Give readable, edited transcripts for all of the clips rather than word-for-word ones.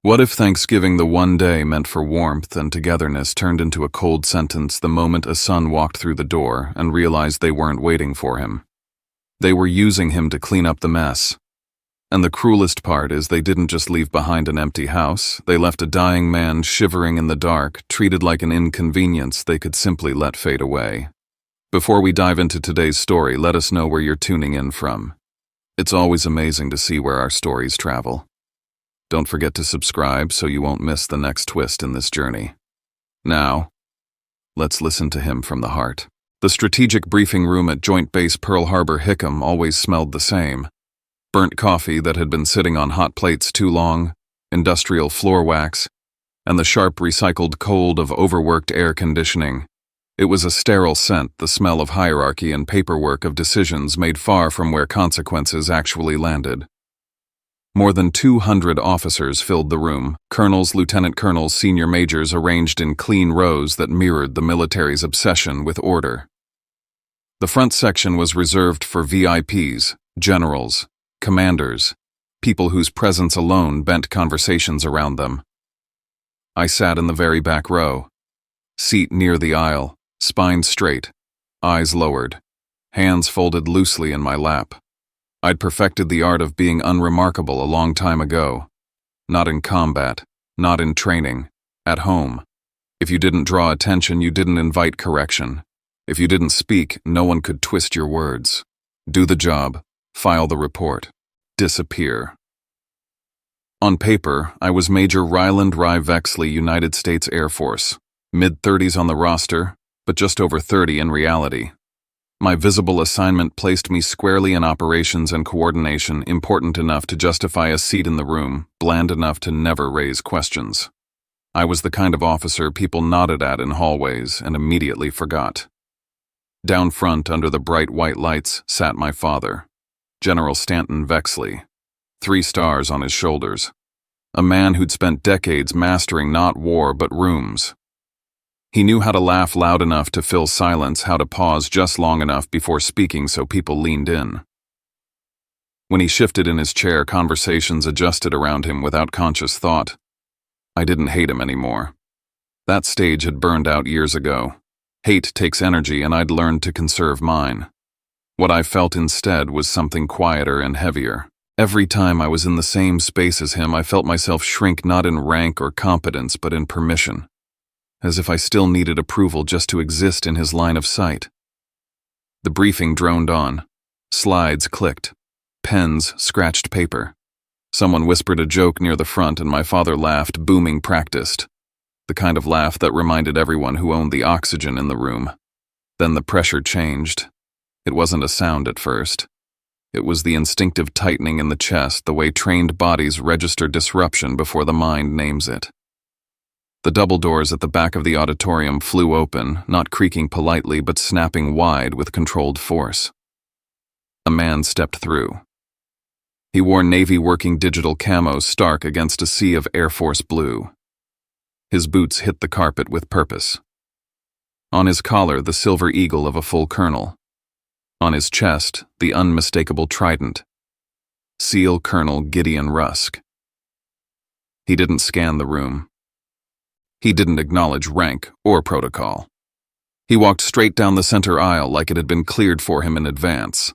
What if Thanksgiving the one day meant for warmth and togetherness turned into a cold sentence the moment a son walked through the door and realized they weren't waiting for him? They were using him to clean up the mess. And the cruelest part is they didn't just leave behind an empty house, they left a dying man shivering in the dark, treated like an inconvenience they could simply let fade away. Before we dive into today's story, let us know where you're tuning in from. It's always amazing to see where our stories travel. Don't forget to subscribe so you won't miss the next twist in this journey. Now, let's listen to him from the heart. The strategic briefing room at Joint Base Pearl Harbor Hickam always smelled the same. Burnt coffee that had been sitting on hot plates too long, industrial floor wax, and the sharp recycled cold of overworked air conditioning. It was a sterile scent, the smell of hierarchy and paperwork of decisions made far from where consequences actually landed. More than 200 officers filled the room, colonels, lieutenant colonels, senior majors arranged in clean rows that mirrored the military's obsession with order. The front section was reserved for VIPs, generals, commanders, people whose presence alone bent conversations around them. I sat in the very back row, seat near the aisle, spine straight, eyes lowered, hands folded loosely in my lap. I'd perfected the art of being unremarkable a long time ago. Not in combat, not in training, at home. If you didn't draw attention, you didn't invite correction. If you didn't speak, no one could twist your words. Do the job, file the report, disappear. On paper, I was Major Ryland Rye Vexley, United States Air Force, mid-30s on the roster, but just over 30 in reality. My visible assignment placed me squarely in operations and coordination, important enough to justify a seat in the room, bland enough to never raise questions. I was the kind of officer people nodded at in hallways and immediately forgot. Down front, under the bright white lights, sat my father, General Stanton Vexley, 3 stars on his shoulders, a man who'd spent decades mastering not war but rooms. He knew how to laugh loud enough to fill silence, how to pause just long enough before speaking so people leaned in. When he shifted in his chair, conversations adjusted around him without conscious thought. I didn't hate him anymore. That stage had burned out years ago. Hate takes energy, and I'd learned to conserve mine. What I felt instead was something quieter and heavier. Every time I was in the same space as him, I felt myself shrink not in rank or competence, but in permission. As if I still needed approval just to exist in his line of sight. The briefing droned on. Slides clicked. Pens scratched paper. Someone whispered a joke near the front and my father laughed, booming practiced. The kind of laugh that reminded everyone who owned the oxygen in the room. Then the pressure changed. It wasn't a sound at first. It was the instinctive tightening in the chest, the way trained bodies register disruption before the mind names it. The double doors at the back of the auditorium flew open, not creaking politely but snapping wide with controlled force. A man stepped through. He wore Navy working digital camo stark against a sea of Air Force blue. His boots hit the carpet with purpose. On his collar, the silver eagle of a full colonel. On his chest, the unmistakable trident. SEAL Colonel Gideon Rusk. He didn't scan the room. He didn't acknowledge rank or protocol. He walked straight down the center aisle like it had been cleared for him in advance.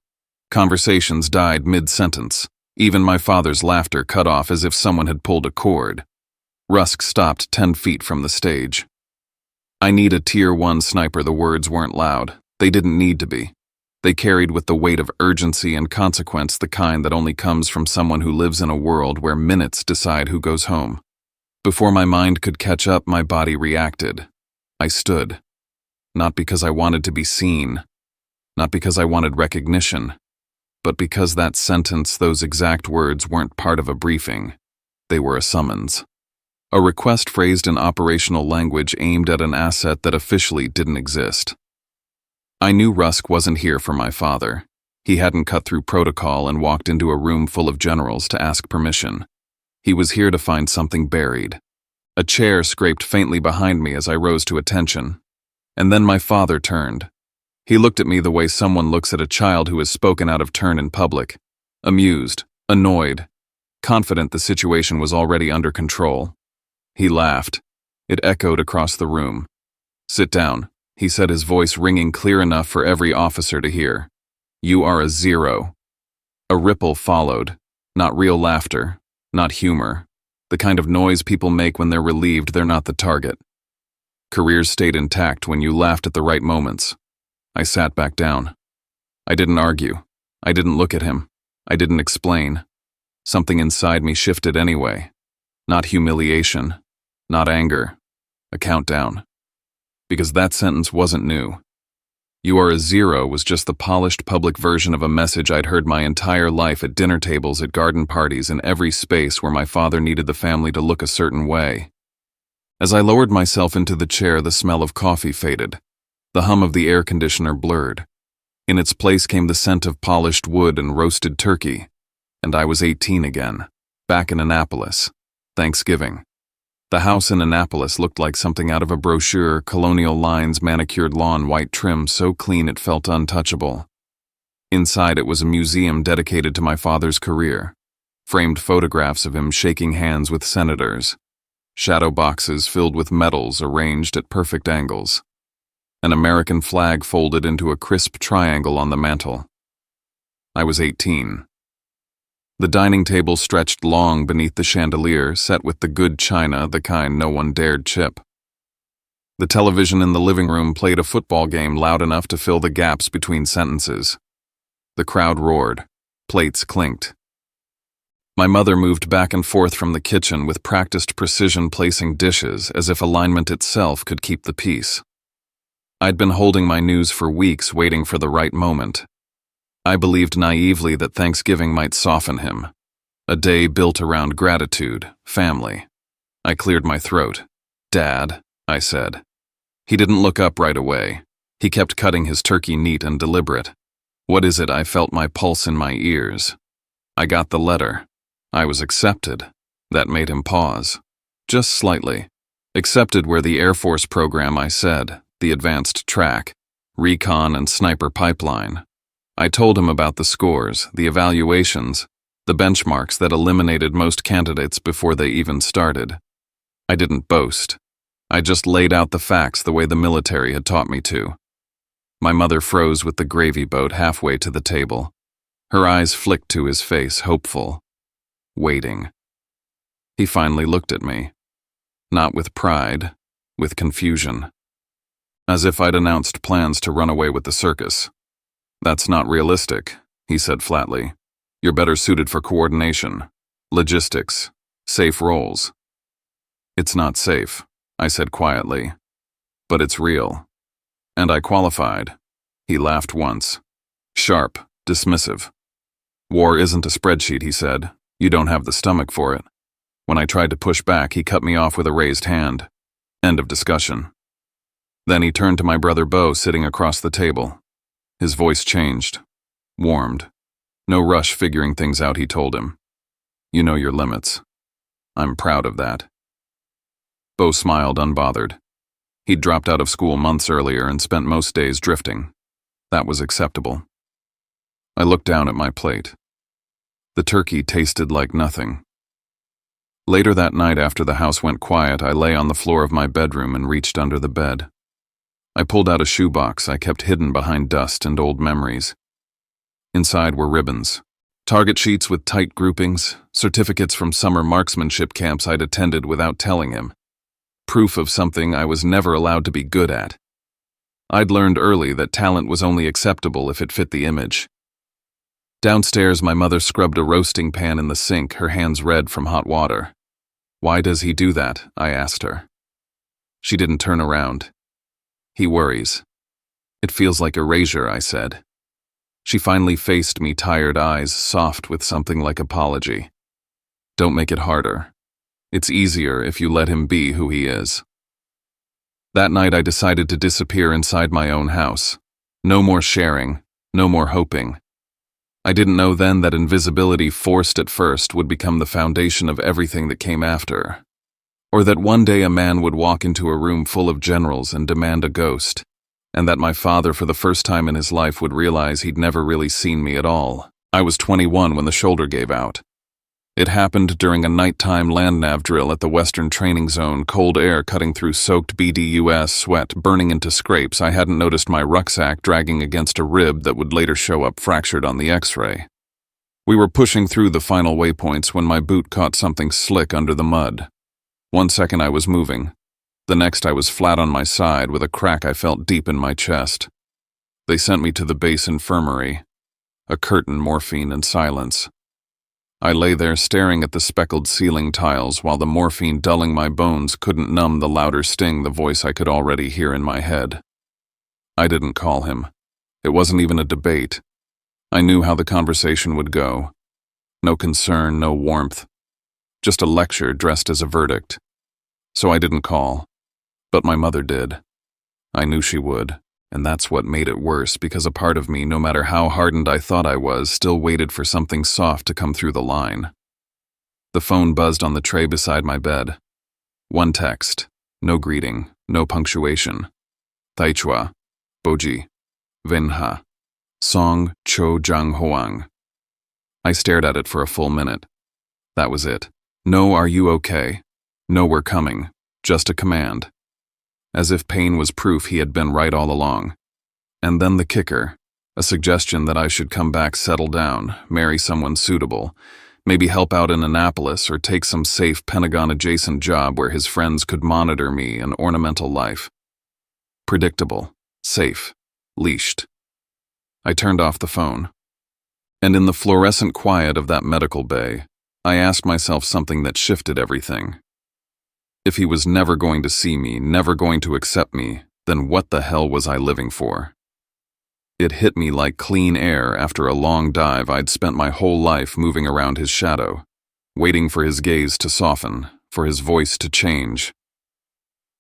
Conversations died mid-sentence. Even my father's laughter cut off as if someone had pulled a cord. Rusk stopped 10 feet from the stage. "I need a Tier 1 sniper." The words weren't loud. They didn't need to be. They carried with the weight of urgency and consequence, the kind that only comes from someone who lives in a world where minutes decide who goes home. Before my mind could catch up, my body reacted. I stood. Not because I wanted to be seen, not because I wanted recognition, but because that sentence, those exact words, weren't part of a briefing. They were a summons. A request phrased in operational language aimed at an asset that officially didn't exist. I knew Rusk wasn't here for my father. He hadn't cut through protocol and walked into a room full of generals to ask permission. He was here to find something buried. A chair scraped faintly behind me as I rose to attention. And then my father turned. He looked at me the way someone looks at a child who has spoken out of turn in public. Amused, annoyed, confident the situation was already under control. He laughed. It echoed across the room. "Sit down," he said, his voice ringing clear enough for every officer to hear. "You are a zero." A ripple followed. Not real laughter, not humor. The kind of noise people make when they're relieved they're not the target. Careers stayed intact when you laughed at the right moments. I sat back down. I didn't argue. I didn't look at him. I didn't explain. Something inside me shifted anyway. Not humiliation. Not anger. A countdown. Because that sentence wasn't new. "You are a zero" was just the polished public version of a message I'd heard my entire life at dinner tables, at garden parties, in every space where my father needed the family to look a certain way. As I lowered myself into the chair, the smell of coffee faded. The hum of the air conditioner blurred. In its place came the scent of polished wood and roasted turkey. And I was 18 again, back in Annapolis. Thanksgiving. The house in Annapolis looked like something out of a brochure, colonial lines, manicured lawn, white trim so clean it felt untouchable. Inside it was a museum dedicated to my father's career. Framed photographs of him shaking hands with senators. Shadow boxes filled with medals arranged at perfect angles. An American flag folded into a crisp triangle on the mantel. I was 18. The dining table stretched long beneath the chandelier, set with the good china, the kind no one dared chip. The television in the living room played a football game loud enough to fill the gaps between sentences. The crowd roared. Plates clinked. My mother moved back and forth from the kitchen with practiced precision, placing dishes as if alignment itself could keep the peace. I'd been holding my news for weeks, waiting for the right moment. I believed naively that Thanksgiving might soften him. A day built around gratitude, family. I cleared my throat. "Dad," I said. He didn't look up right away. He kept cutting his turkey neat and deliberate. "What is it?" I felt my pulse in my ears. "I got the letter. I was accepted." That made him pause. Just slightly. "Accepted where?" "The Air Force program," I said. "The advanced track. Recon and sniper pipeline." I told him about the scores, the evaluations, the benchmarks that eliminated most candidates before they even started. I didn't boast. I just laid out the facts the way the military had taught me to. My mother froze with the gravy boat halfway to the table. Her eyes flicked to his face, hopeful. Waiting. He finally looked at me. Not with pride, with confusion. As if I'd announced plans to run away with the circus. "That's not realistic," he said flatly. "You're better suited for coordination, logistics, safe roles." "It's not safe," I said quietly. "But it's real. And I qualified." He laughed once. Sharp, dismissive. "War isn't a spreadsheet," he said. "You don't have the stomach for it." When I tried to push back, he cut me off with a raised hand. End of discussion. Then he turned to my brother Bo sitting across the table. His voice changed, warmed. "No rush figuring things out," he told him. "You know your limits. I'm proud of that." Bo smiled, unbothered. He'd dropped out of school months earlier and spent most days drifting. That was acceptable. I looked down at my plate. The turkey tasted like nothing. Later that night, after the house went quiet, I lay on the floor of my bedroom and reached under the bed. I pulled out a shoebox I kept hidden behind dust and old memories. Inside were ribbons, target sheets with tight groupings, certificates from summer marksmanship camps I'd attended without telling him. Proof of something I was never allowed to be good at. I'd learned early that talent was only acceptable if it fit the image. Downstairs, my mother scrubbed a roasting pan in the sink, her hands red from hot water. "Why does he do that?" I asked her. She didn't turn around. "He worries." "It feels like erasure," I said. She finally faced me, tired eyes soft with something like apology. "Don't make it harder. It's easier if you let him be who he is." That night I decided to disappear inside my own house. No more sharing, no more hoping. I didn't know then that invisibility, forced at first, would become the foundation of everything that came after. Or that one day a man would walk into a room full of generals and demand a ghost, and that my father for the first time in his life would realize he'd never really seen me at all. I was 21 when the shoulder gave out. It happened during a nighttime land-nav drill at the Western Training Zone, cold air cutting through soaked BDUS, sweat burning into scrapes. I hadn't noticed my rucksack dragging against a rib that would later show up fractured on the X-ray. We were pushing through the final waypoints when my boot caught something slick under the mud. 1 second I was moving. The next I was flat on my side with a crack I felt deep in my chest. They sent me to the base infirmary. A curtain, morphine, and silence. I lay there staring at the speckled ceiling tiles while the morphine dulling my bones couldn't numb the louder sting the voice I could already hear in my head. I didn't call him. It wasn't even a debate. I knew how the conversation would go. No concern, no warmth. Just a lecture dressed as a verdict. So I didn't call. But my mother did. I knew she would. And that's what made it worse, because a part of me, no matter how hardened I thought I was, still waited for something soft to come through the line. The phone buzzed on the tray beside my bed. One text. No greeting. No punctuation. Taichua. Boji. Venha. Song Cho Jang Hoang. I stared at it for a full minute. That was it. No, are you okay? No, we're coming. Just a command. As if pain was proof he had been right all along. And then the kicker, a suggestion that I should come back, settle down, marry someone suitable, maybe help out in Annapolis or take some safe Pentagon-adjacent job where his friends could monitor me, an ornamental life. Predictable, safe, leashed. I turned off the phone. And in the fluorescent quiet of that medical bay, I asked myself something that shifted everything. If he was never going to see me, never going to accept me, then what the hell was I living for? It hit me like clean air after a long dive I'd spent my whole life moving around his shadow, waiting for his gaze to soften, for his voice to change.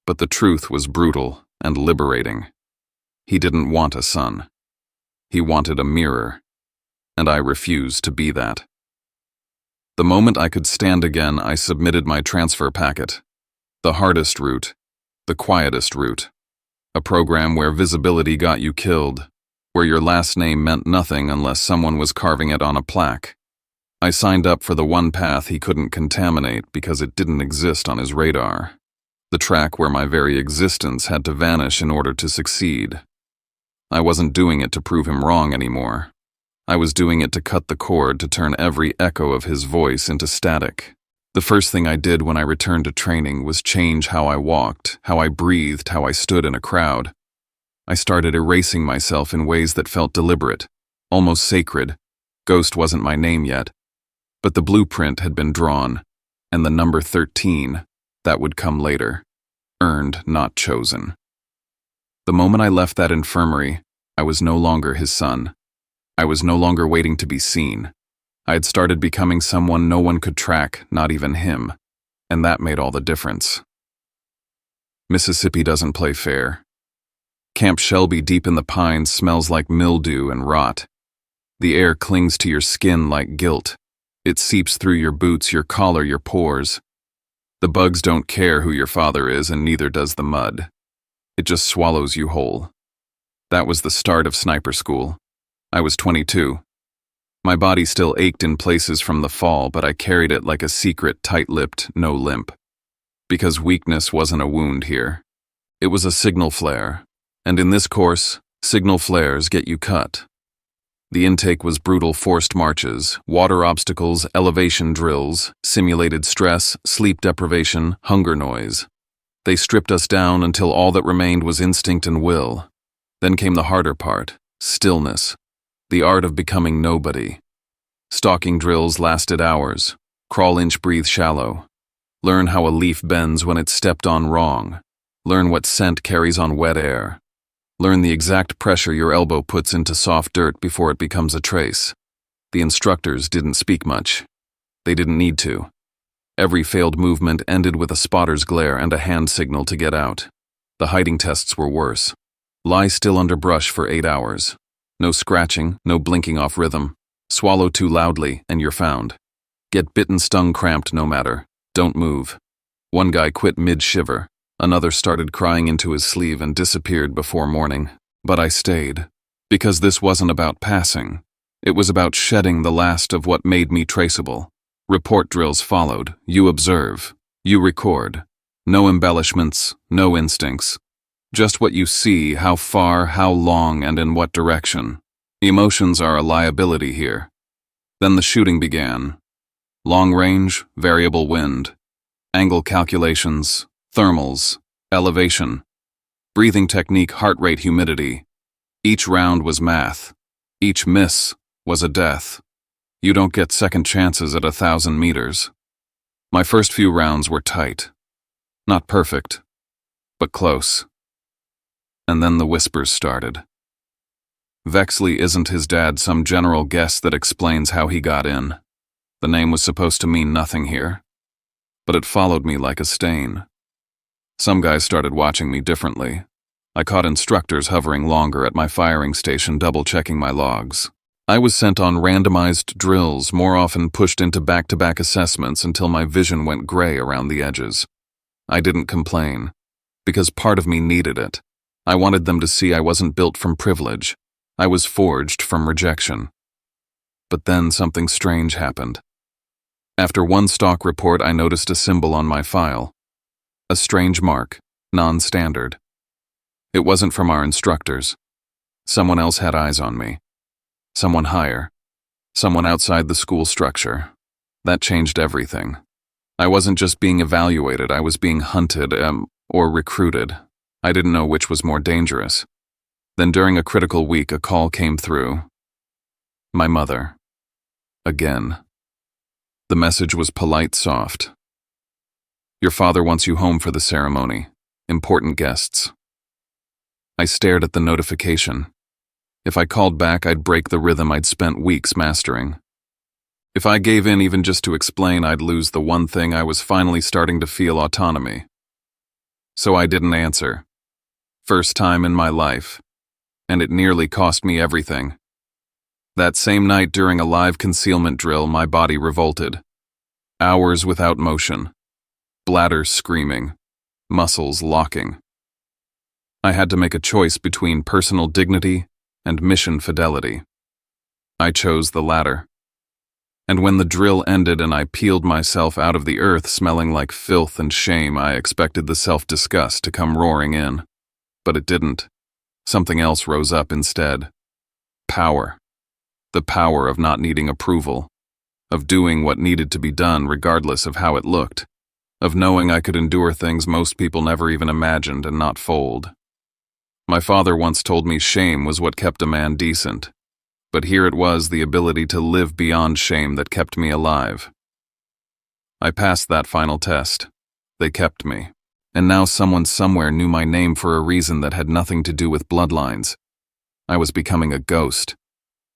But the truth was brutal and liberating. He didn't want a son. He wanted a mirror, and I refused to be that. The moment I could stand again, I submitted my transfer packet. The hardest route, the quietest route. A program where visibility got you killed, where your last name meant nothing unless someone was carving it on a plaque. I signed up for the one path he couldn't contaminate because it didn't exist on his radar. The track where my very existence had to vanish in order to succeed. I wasn't doing it to prove him wrong anymore. I was doing it to cut the cord, to turn every echo of his voice into static. The first thing I did when I returned to training was change how I walked, how I breathed, how I stood in a crowd. I started erasing myself in ways that felt deliberate, almost sacred. Ghost wasn't my name yet, but the blueprint had been drawn, and the number 13, that would come later. Earned, not chosen. The moment I left that infirmary, I was no longer his son. I was no longer waiting to be seen. I had started becoming someone no one could track, not even him, and that made all the difference. Mississippi doesn't play fair. Camp Shelby deep in the pines smells like mildew and rot. The air clings to your skin like guilt. It seeps through your boots, your collar, your pores. The bugs don't care who your father is, and neither does the mud. It just swallows you whole. That was the start of sniper school. I was 22. My body still ached in places from the fall, but I carried it like a secret, tight-lipped, no limp. Because weakness wasn't a wound here. It was a signal flare. And in this course, signal flares get you cut. The intake was brutal forced marches, water obstacles, elevation drills, simulated stress, sleep deprivation, hunger noise. They stripped us down until all that remained was instinct and will. Then came the harder part, stillness. The art of becoming nobody. Stalking drills lasted hours. Crawl inch, breathe shallow. Learn how a leaf bends when it's stepped on wrong. Learn what scent carries on wet air. Learn the exact pressure your elbow puts into soft dirt before it becomes a trace. The instructors didn't speak much. They didn't need to. Every failed movement ended with a spotter's glare and a hand signal to get out. The hiding tests were worse. Lie still under brush for 8 hours. No scratching, no blinking off rhythm. Swallow too loudly, and you're found. Get bitten, stung, cramped, no matter. Don't move. One guy quit mid-shiver. Another started crying into his sleeve and disappeared before morning. But I stayed. Because this wasn't about passing. It was about shedding the last of what made me traceable. Report drills followed. You observe. You record. No embellishments, no instincts. Just what you see, how far, how long, and in what direction. Emotions are a liability here. Then the shooting began. Long range, variable wind. Angle calculations, thermals, elevation. Breathing technique, heart rate, humidity. Each round was math. Each miss was a death. You don't get second chances at 1,000 meters. My first few rounds were tight. Not perfect, but close. And then the whispers started. Vexley isn't his dad some general guess that explains how he got in. The name was supposed to mean nothing here. But it followed me like a stain. Some guys started watching me differently. I caught instructors hovering longer at my firing station, double-checking my logs. I was sent on randomized drills, more often pushed into back-to-back assessments until my vision went gray around the edges. I didn't complain, because part of me needed it. I wanted them to see I wasn't built from privilege. I was forged from rejection. But then something strange happened. After one stock report, I noticed a symbol on my file. A strange mark, non-standard. It wasn't from our instructors. Someone else had eyes on me. Someone higher. Someone outside the school structure. That changed everything. I wasn't just being evaluated, I was being hunted, or recruited. I didn't know which was more dangerous. Then during a critical week, a call came through. My mother. Again. The message was polite, soft. Your father wants you home for the ceremony. Important guests. I stared at the notification. If I called back, I'd break the rhythm I'd spent weeks mastering. If I gave in even just to explain, I'd lose the one thing I was finally starting to feel: autonomy. So I didn't answer. First time in my life. And it nearly cost me everything. That same night during a live concealment drill, my body revolted. Hours without motion. Bladder screaming. Muscles locking. I had to make a choice between personal dignity and mission fidelity. I chose the latter. And when the drill ended and I peeled myself out of the earth smelling like filth and shame, I expected the self-disgust to come roaring in. But it didn't. Something else rose up instead. Power. The power of not needing approval. Of doing what needed to be done regardless of how it looked. Of knowing I could endure things most people never even imagined and not fold. My father once told me shame was what kept a man decent. But here it was, the ability to live beyond shame, that kept me alive. I passed that final test. They kept me. And now someone somewhere knew my name for a reason that had nothing to do with bloodlines. I was becoming a ghost.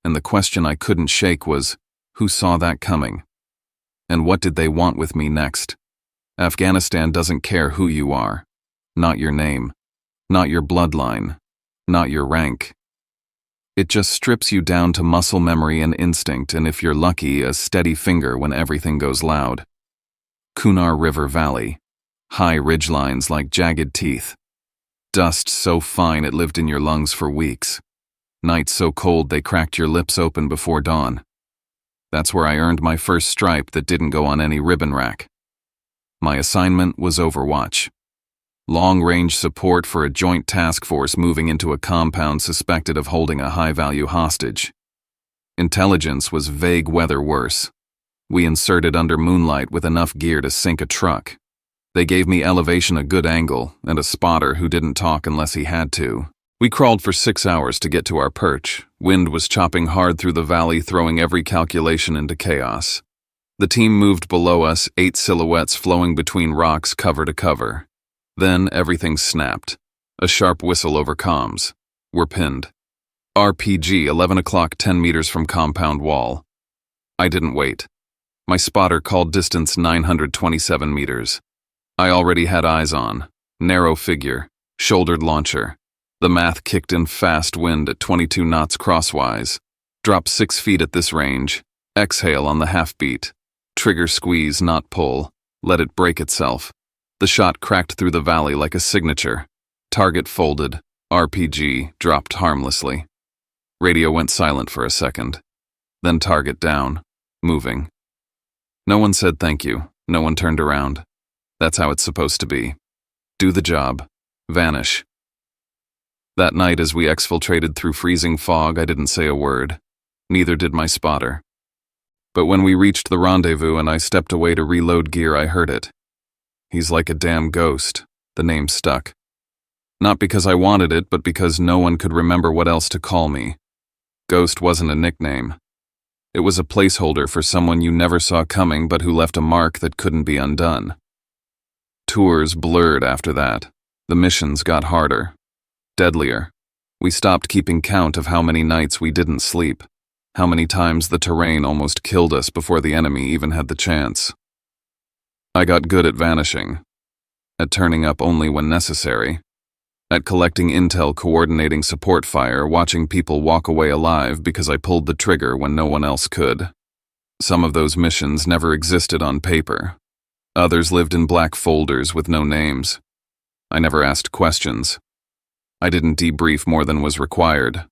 And the question I couldn't shake was, who saw that coming? And what did they want with me next? Afghanistan doesn't care who you are. Not your name. Not your bloodline. Not your rank. It just strips you down to muscle memory and instinct, and if you're lucky, a steady finger when everything goes loud. Kunar River Valley. High ridgelines like jagged teeth. Dust so fine it lived in your lungs for weeks. Nights so cold they cracked your lips open before dawn. That's where I earned my first stripe that didn't go on any ribbon rack. My assignment was Overwatch. Long-range support for a joint task force moving into a compound suspected of holding a high-value hostage. Intelligence was vague weather worse. We inserted under moonlight with enough gear to sink a truck. They gave me elevation, a good angle, and a spotter who didn't talk unless he had to. We crawled for 6 hours to get to our perch. Wind was chopping hard through the valley, throwing every calculation into chaos. The team moved below us, 8 silhouettes flowing between rocks, cover to cover. Then everything snapped. A sharp whistle over comms. We're pinned. RPG, 11 o'clock, 10 meters from compound wall. I didn't wait. My spotter called distance 927 meters. I already had eyes on. Narrow figure. Shouldered launcher. The math kicked in fast, wind at 22 knots crosswise. Drop 6 feet at this range. Exhale on the half beat. Trigger squeeze, not pull. Let it break itself. The shot cracked through the valley like a signature. Target folded. RPG dropped harmlessly. Radio went silent for a second. Then target down. Moving. No one said thank you. No one turned around. That's how it's supposed to be. Do the job. Vanish. That night as we exfiltrated through freezing fog, I didn't say a word. Neither did my spotter. But when we reached the rendezvous and I stepped away to reload gear, I heard it. He's like a damn ghost. The name stuck. Not because I wanted it, but because no one could remember what else to call me. Ghost wasn't a nickname. It was a placeholder for someone you never saw coming but who left a mark that couldn't be undone. Tours blurred after that. The missions got harder. Deadlier. We stopped keeping count of how many nights we didn't sleep. How many times the terrain almost killed us before the enemy even had the chance. I got good at vanishing. At turning up only when necessary. At collecting intel, coordinating support fire, watching people walk away alive because I pulled the trigger when no one else could. Some of those missions never existed on paper. Others lived in black folders with no names. I never asked questions. I didn't debrief more than was required.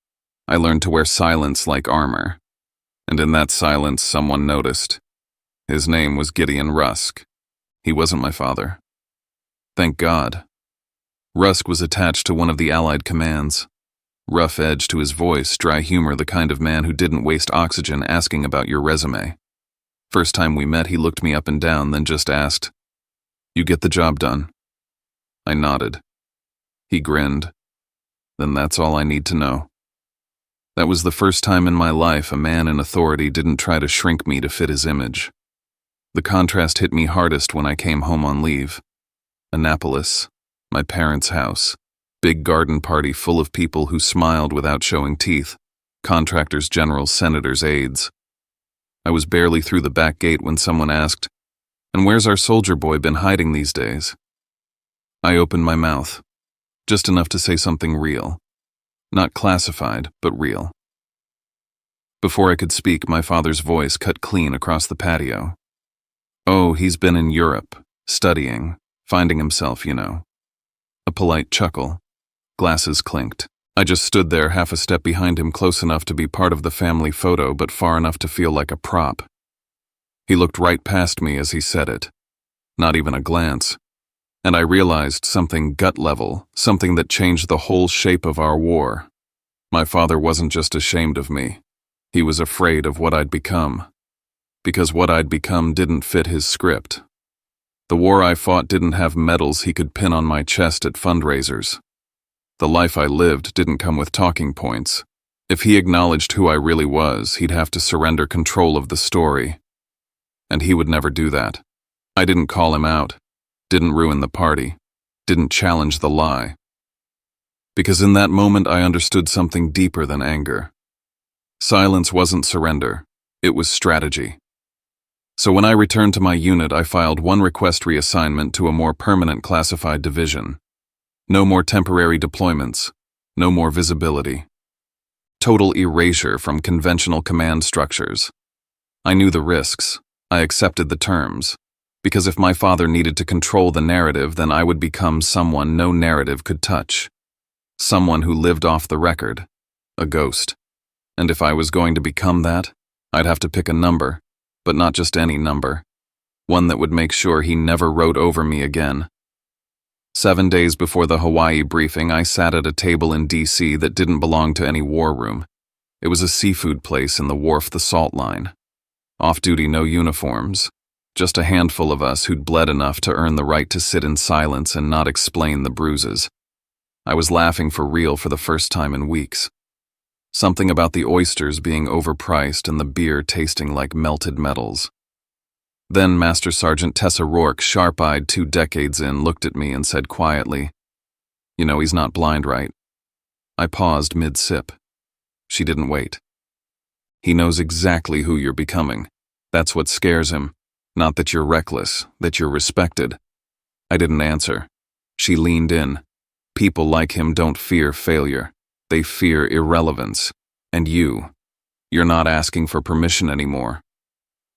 I learned to wear silence like armor. And in that silence, someone noticed. His name was Gideon Rusk. He wasn't my father. Thank God. Rusk was attached to one of the Allied commands. Rough edge to his voice, dry humor, the kind of man who didn't waste oxygen asking about your resume. First time we met, he looked me up and down, then just asked, "You get the job done?" I nodded. He grinned. Then that's all I need to know. That was the first time in my life a man in authority didn't try to shrink me to fit his image. The contrast hit me hardest when I came home on leave. Annapolis, my parents' house, big garden party full of people who smiled without showing teeth, contractors, generals, senators, aides. I was barely through the back gate when someone asked, "And where's our soldier boy been hiding these days?" I opened my mouth, just enough to say something real. Not classified, but real. Before I could speak, my father's voice cut clean across the patio. "Oh, he's been in Europe, studying, finding himself, you know." A polite chuckle. Glasses clinked. I just stood there, half a step behind him, close enough to be part of the family photo, but far enough to feel like a prop. He looked right past me as he said it. Not even a glance. And I realized something gut level, something that changed the whole shape of our war. My father wasn't just ashamed of me. He was afraid of what I'd become. Because what I'd become didn't fit his script. The war I fought didn't have medals he could pin on my chest at fundraisers. The life I lived didn't come with talking points. If he acknowledged who I really was, he'd have to surrender control of the story. And he would never do that. I didn't call him out. Didn't ruin the party. Didn't challenge the lie. Because in that moment I understood something deeper than anger. Silence wasn't surrender. It was strategy. So when I returned to my unit, I filed one request reassignment to a more permanent classified division. No more temporary deployments. No more visibility. Total erasure from conventional command structures. I knew the risks. I accepted the terms. Because if my father needed to control the narrative, then I would become someone no narrative could touch. Someone who lived off the record. A ghost. And if I was going to become that, I'd have to pick a number, but not just any number. One that would make sure he never wrote over me again. 7 days before the Hawaii briefing, I sat at a table in D.C. that didn't belong to any war room. It was a seafood place in the wharf, the Salt Line. Off-duty, no uniforms. Just a handful of us who'd bled enough to earn the right to sit in silence and not explain the bruises. I was laughing for real for the first time in weeks. Something about the oysters being overpriced and the beer tasting like melted metals. Then Master Sergeant Tessa Rourke, sharp-eyed 2 decades in, looked at me and said quietly, "You know he's not blind, right?" I paused mid-sip. She didn't wait. "He knows exactly who you're becoming. That's what scares him. Not that you're reckless, that you're respected." I didn't answer. She leaned in. People like him don't fear failure. They fear irrelevance. And you're not asking for permission anymore.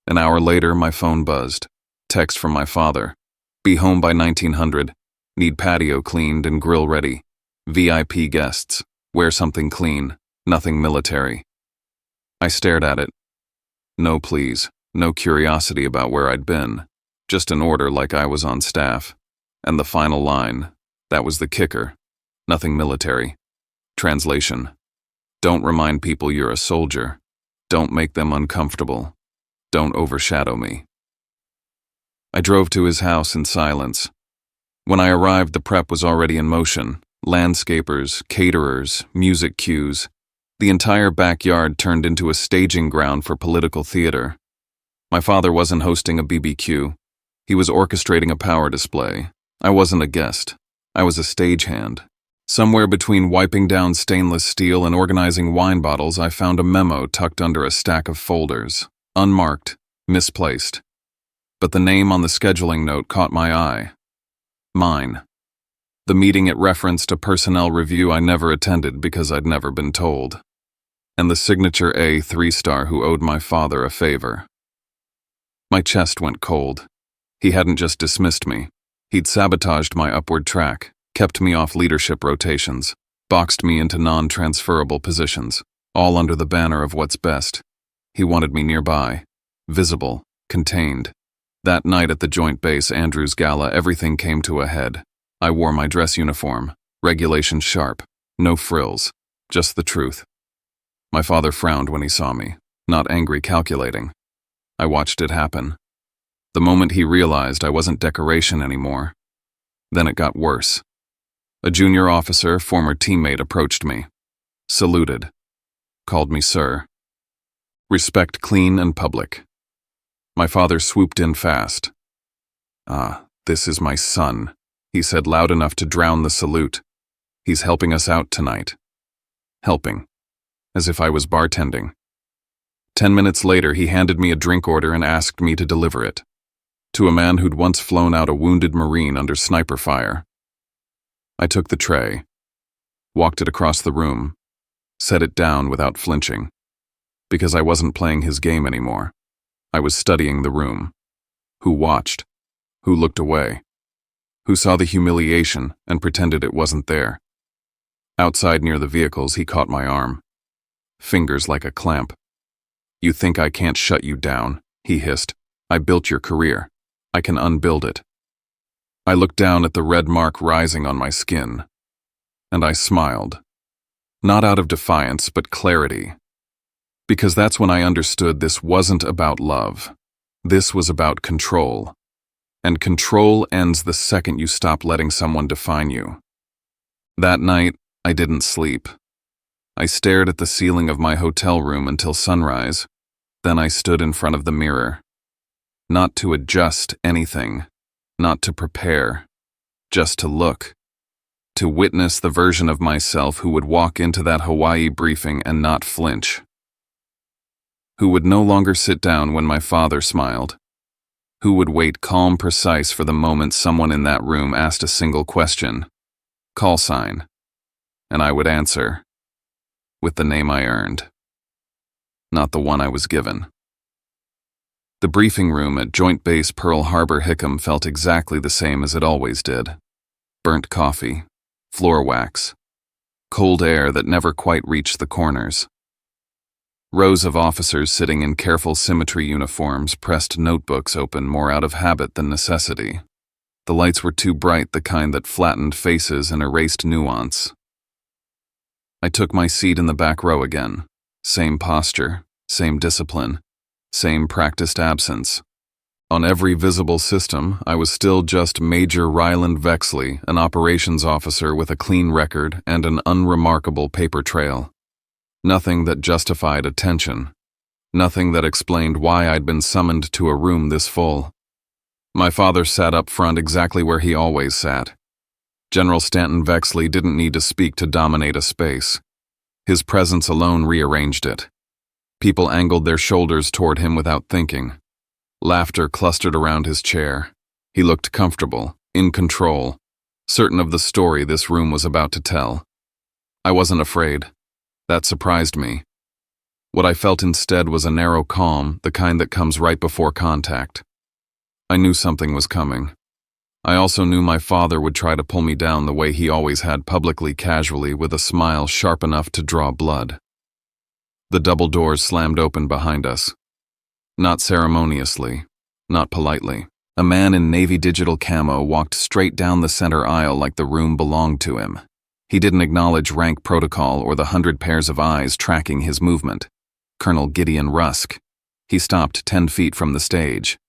An hour later, my phone buzzed. Text from my father. "Be home by 1900. Need patio cleaned and grill ready. VIP guests. Wear something clean. Nothing military." I stared at it. "No, please. No curiosity about where I'd been, just an order like I was on staff. And the final line, that was the kicker. Nothing military. Translation: don't remind people you're a soldier. Don't make them uncomfortable. Don't overshadow me. I drove to his house in silence. When I arrived, the prep was already in motion. Landscapers, caterers, music cues. The entire backyard turned into a staging ground for political theater. My father wasn't hosting a BBQ. He was orchestrating a power display. I wasn't a guest. I was a stagehand. Somewhere between wiping down stainless steel and organizing wine bottles, I found a memo tucked under a stack of folders. Unmarked, misplaced. But the name on the scheduling note caught my eye. Mine. The meeting it referenced a personnel review I never attended because I'd never been told. And the signature A 3-star who owed my father a favor. My chest went cold. He hadn't just dismissed me. He'd sabotaged my upward track, kept me off leadership rotations, boxed me into non-transferable positions, all under the banner of what's best. He wanted me nearby, visible, contained. That night at the Joint Base Andrews Gala, everything came to a head. I wore my dress uniform, regulations sharp, no frills, just the truth. My father frowned when he saw me, not angry, calculating. I watched it happen. The moment he realized I wasn't decoration anymore, then it got worse. A junior officer, former teammate, approached me, saluted, called me sir. Respect clean and public. My father swooped in fast. "Ah, this is my son," he said loud enough to drown the salute. "He's helping us out tonight." Helping. As if I was bartending. 10 minutes later, he handed me a drink order and asked me to deliver it. To a man who'd once flown out a wounded Marine under sniper fire. I took the tray, walked it across the room, set it down without flinching. Because I wasn't playing his game anymore. I was studying the room. Who watched? Who looked away? Who saw the humiliation and pretended it wasn't there? Outside near the vehicles, he caught my arm. Fingers like a clamp. "You think I can't shut you down?" he hissed. "I built your career. I can unbuild it." I looked down at the red mark rising on my skin, and I smiled. Not out of defiance, but clarity. Because that's when I understood this wasn't about love. This was about control. And control ends the second you stop letting someone define you. That night, I didn't sleep. I stared at the ceiling of my hotel room until sunrise. Then I stood in front of the mirror. Not to adjust anything, not to prepare, just to look. To witness the version of myself who would walk into that Hawaii briefing and not flinch. Who would no longer sit down when my father smiled. Who would wait calm, precise for the moment someone in that room asked a single question. Call sign. And I would answer. With the name I earned. Not the one I was given. The briefing room at Joint Base Pearl Harbor Hickam felt exactly the same as it always did. Burnt coffee, floor wax, cold air that never quite reached the corners. Rows of officers sitting in careful symmetry uniforms pressed notebooks open more out of habit than necessity. The lights were too bright, the kind that flattened faces and erased nuance. I took my seat in the back row again. Same posture, same discipline, same practiced absence. On every visible system, I was still just Major Ryland Vexley, an operations officer with a clean record and an unremarkable paper trail. Nothing that justified attention. Nothing that explained why I'd been summoned to a room this full. My father sat up front exactly where he always sat. General Stanton Vexley didn't need to speak to dominate a space. His presence alone rearranged it. People angled their shoulders toward him without thinking. Laughter clustered around his chair. He looked comfortable, in control, certain of the story this room was about to tell. I wasn't afraid. That surprised me. What I felt instead was a narrow calm, the kind that comes right before contact. I knew something was coming. I also knew my father would try to pull me down the way he always had, publicly, casually, with a smile sharp enough to draw blood. The double doors slammed open behind us. Not ceremoniously, not politely. A man in navy digital camo walked straight down the center aisle like the room belonged to him. He didn't acknowledge rank protocol or the 100 pairs of eyes tracking his movement. Colonel Gideon Rusk. He stopped 10 feet from the stage.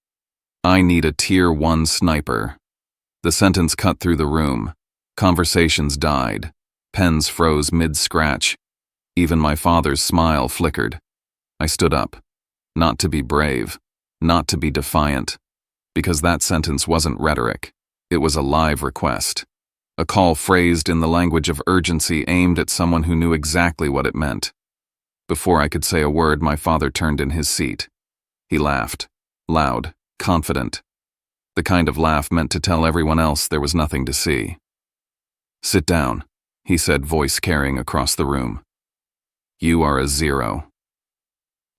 "I need a Tier 1 sniper." The sentence cut through the room. Conversations died. Pens froze mid-scratch. Even my father's smile flickered. I stood up. Not to be brave, not to be defiant, because that sentence wasn't rhetoric. It was a live request. A call phrased in the language of urgency aimed at someone who knew exactly what it meant. Before I could say a word, my father turned in his seat. He laughed. Loud, confident. The kind of laugh meant to tell everyone else there was nothing to see. "Sit down," he said, voice carrying across the room. "You are a 0.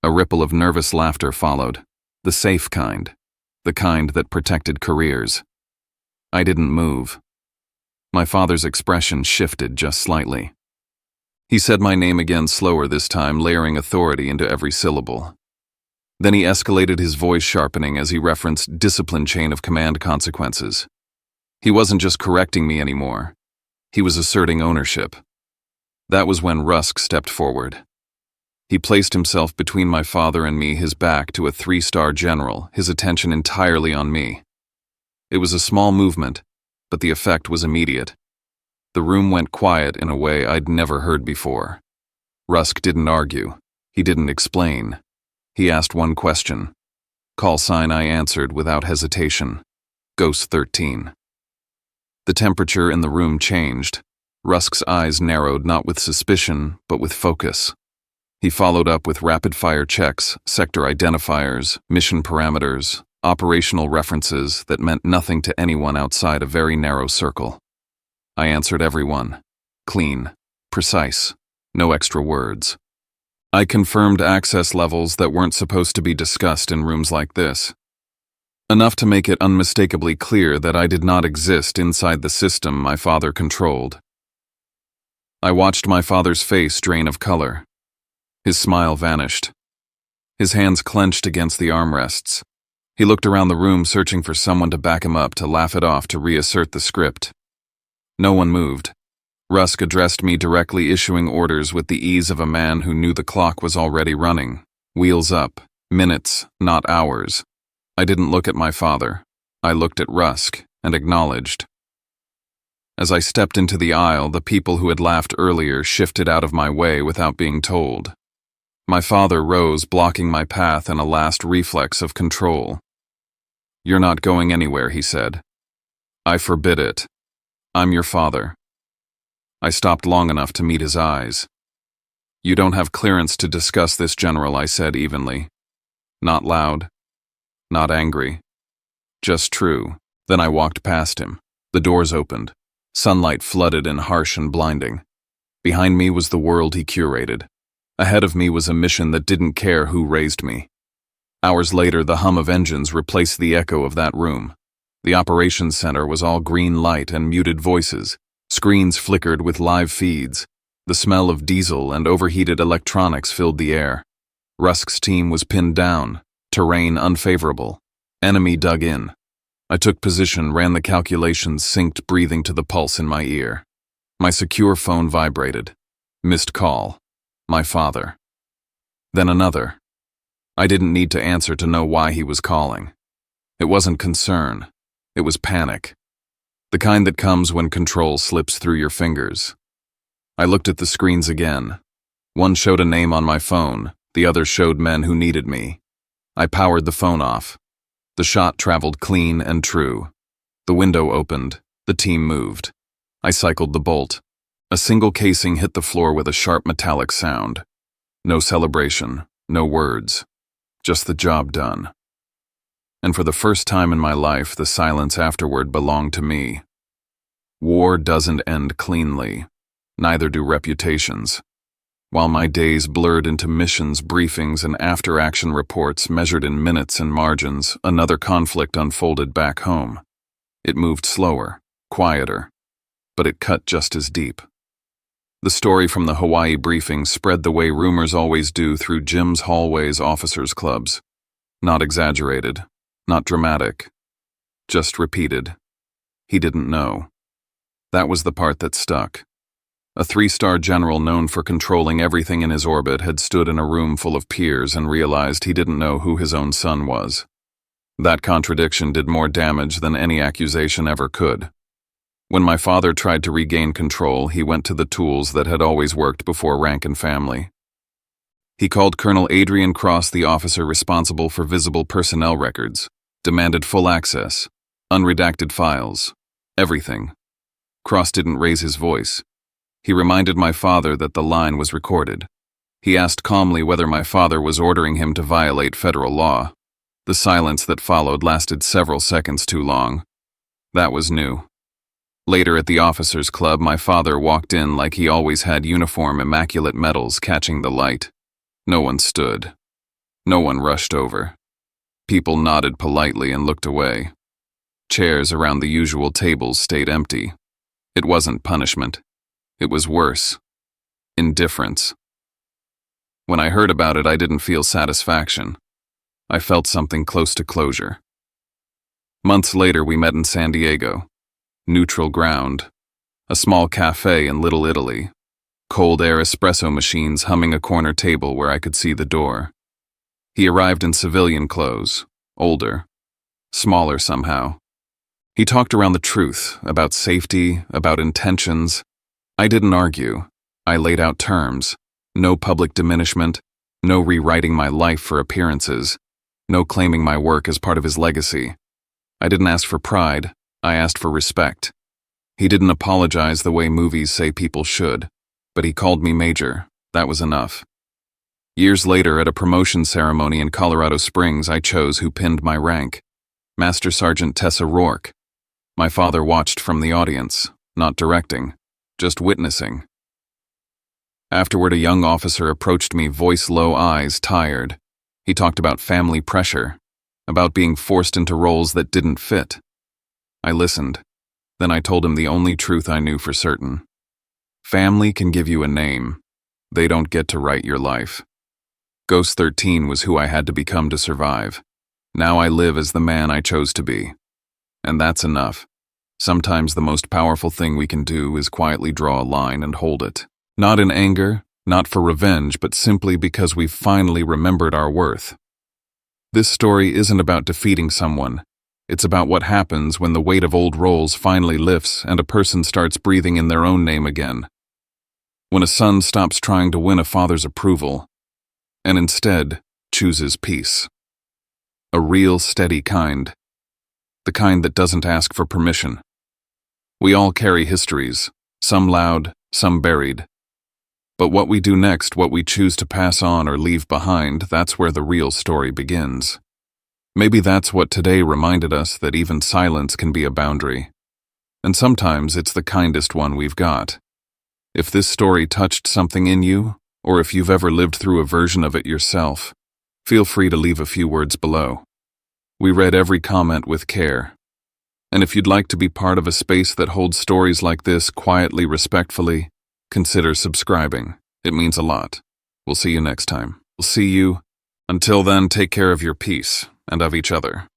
A ripple of nervous laughter followed. The safe kind. The kind that protected careers. I didn't move. My father's expression shifted just slightly. He said my name again, slower this time, layering authority into every syllable. Then he escalated, his voice sharpening as he referenced discipline chain of command consequences. He wasn't just correcting me anymore. He was asserting ownership. That was when Rusk stepped forward. He placed himself between my father and me, his back to a 3-star general, his attention entirely on me. It was a small movement, but the effect was immediate. The room went quiet in a way I'd never heard before. Rusk didn't argue. He didn't explain. He asked one question. Call sign I answered without hesitation. Ghost 13. The temperature in the room changed. Rusk's eyes narrowed, not with suspicion, but with focus. He followed up with rapid-fire checks, sector identifiers, mission parameters, operational references that meant nothing to anyone outside a very narrow circle. I answered every one. Clean, precise, no extra words. I confirmed access levels that weren't supposed to be discussed in rooms like this. Enough to make it unmistakably clear that I did not exist inside the system my father controlled. I watched my father's face drain of color. His smile vanished. His hands clenched against the armrests. He looked around the room, searching for someone to back him up, to laugh it off, to reassert the script. No one moved. Rusk addressed me directly, issuing orders with the ease of a man who knew the clock was already running. Wheels up. Minutes, not hours. I didn't look at my father. I looked at Rusk and acknowledged. As I stepped into the aisle, the people who had laughed earlier shifted out of my way without being told. My father rose, blocking my path in a last reflex of control. "You're not going anywhere," he said. "I forbid it. I'm your father." I stopped long enough to meet his eyes. "You don't have clearance to discuss this, General," I said evenly. Not loud, not angry, just true. Then I walked past him. The doors opened. Sunlight flooded in, harsh and blinding. Behind me was the world he curated. Ahead of me was a mission that didn't care who raised me. Hours later, the hum of engines replaced the echo of that room. The operations center was all green light and muted voices. Screens flickered with live feeds. The smell of diesel and overheated electronics filled the air. Rusk's team was pinned down. Terrain unfavorable. Enemy dug in. I took position, ran the calculations, synced breathing to the pulse in my ear. My secure phone vibrated. Missed call. My father. Then another. I didn't need to answer to know why he was calling. It wasn't concern. It was panic. The kind that comes when control slips through your fingers. I looked at the screens again. One showed a name on my phone. The other showed men who needed me. I powered the phone off. The shot traveled clean and true. The window opened. The team moved. I cycled the bolt. A single casing hit the floor with a sharp metallic sound. No celebration, no words, just the job done. And for the first time in my life, the silence afterward belonged to me. War doesn't end cleanly. Neither do reputations. While my days blurred into missions, briefings, and after-action reports measured in minutes and margins, another conflict unfolded back home. It moved slower, quieter, but it cut just as deep. The story from the Hawaii briefing spread the way rumors always do through gyms, hallways, officers' clubs. Not exaggerated, not dramatic, just repeated. He didn't know. That was the part that stuck. A 3-star general known for controlling everything in his orbit had stood in a room full of peers and realized he didn't know who his own son was. That contradiction did more damage than any accusation ever could. When my father tried to regain control, he went to the tools that had always worked before rank and family. He called Colonel Adrian Cross, the officer responsible for visible personnel records, demanded full access, unredacted files, everything. Cross didn't raise his voice. He reminded my father that the line was recorded. He asked calmly whether my father was ordering him to violate federal law. The silence that followed lasted several seconds too long. That was new. Later at the officers' club, my father walked in like he always had, uniform, immaculate medals catching the light. No one stood. No one rushed over. People nodded politely and looked away. Chairs around the usual tables stayed empty. It wasn't punishment. It was worse. Indifference. When I heard about it, I didn't feel satisfaction. I felt something close to closure. Months later, we met in San Diego. Neutral ground. A small cafe in Little Italy. Cold air espresso machines humming a corner table where I could see the door. He arrived in civilian clothes, older, smaller somehow. He talked around the truth, about safety, about intentions. I didn't argue. I laid out terms. No public diminishment, no rewriting my life for appearances, no claiming my work as part of his legacy. I didn't ask for pride, I asked for respect. He didn't apologize the way movies say people should, but he called me Major. That was enough. Years later, at a promotion ceremony in Colorado Springs, I chose who pinned my rank. Master Sergeant Tessa Rourke. My father watched from the audience, not directing, just witnessing. Afterward, a young officer approached me, voice low, eyes tired. He talked about family pressure, about being forced into roles that didn't fit. I listened. Then I told him the only truth I knew for certain. Family can give you a name. They don't get to write your life. Ghost 13 was who I had to become to survive. Now I live as the man I chose to be. And that's enough. Sometimes the most powerful thing we can do is quietly draw a line and hold it. Not in anger, not for revenge, but simply because we've finally remembered our worth. This story isn't about defeating someone. It's about what happens when the weight of old roles finally lifts and a person starts breathing in their own name again. When a son stops trying to win a father's approval and instead chooses peace. A real, steady kind. The kind that doesn't ask for permission. We all carry histories, some loud, some buried. But what we do next, what we choose to pass on or leave behind, that's where the real story begins. Maybe that's what today reminded us, that even silence can be a boundary. And sometimes it's the kindest one we've got. If this story touched something in you, or if you've ever lived through a version of it yourself, feel free to leave a few words below. We read every comment with care. And if you'd like to be part of a space that holds stories like this quietly, respectfully, consider subscribing. It means a lot. We'll see you next time. We'll see you. Until then, take care of your peace and of each other.